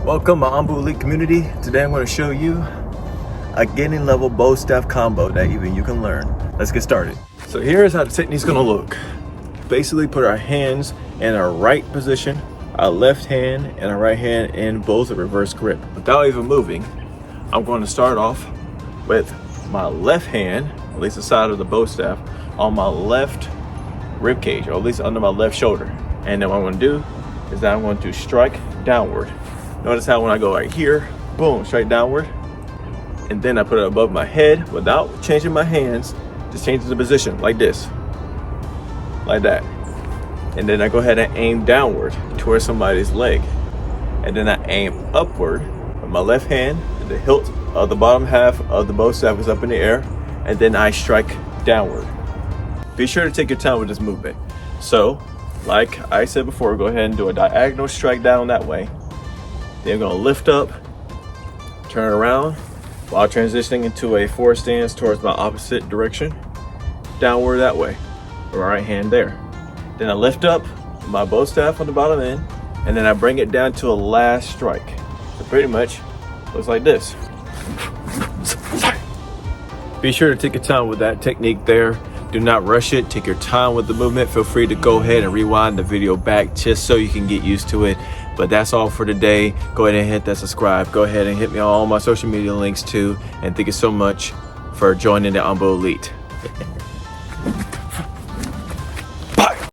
Welcome my ANBU Elite community. Today I'm going to show you a Genin level bow staff combo that even you can learn. Let's get started. So here's how the technique's going to look. Basically put our hands in our right position, our left hand and our right hand in both a reverse grip. Without even moving, I'm going to start off with my left hand, at least the side of the bow staff, on my left rib cage, or at least under my left shoulder. And then what I'm going to do is that I'm going to strike downward. Notice how when I go right here, boom, straight downward. And then I put it above my head without changing my hands, just changing the position like this, like that. And then I go ahead and aim downward towards somebody's leg. And then I aim upward with my left hand, and the hilt of the bottom half of the bow staff is up in the air. And then I strike downward. Be sure to take your time with this movement. So, like I said before, go ahead and do a diagonal strike down that way. Then you're gonna lift up, turn around, while transitioning into a forward stance towards my opposite direction, downward that way, with my right hand there. Then I lift up my bow staff on the bottom end, and then I bring it down to a last strike. So pretty much looks like this. Be sure to take your time with that technique there. Do not rush it. Take your time with the movement. Feel free to go ahead and rewind the video back just so you can get used to it. But that's all for today. Go ahead and hit that subscribe. Go ahead and hit me on all my social media links too. And thank you so much for joining the ANBU Elite.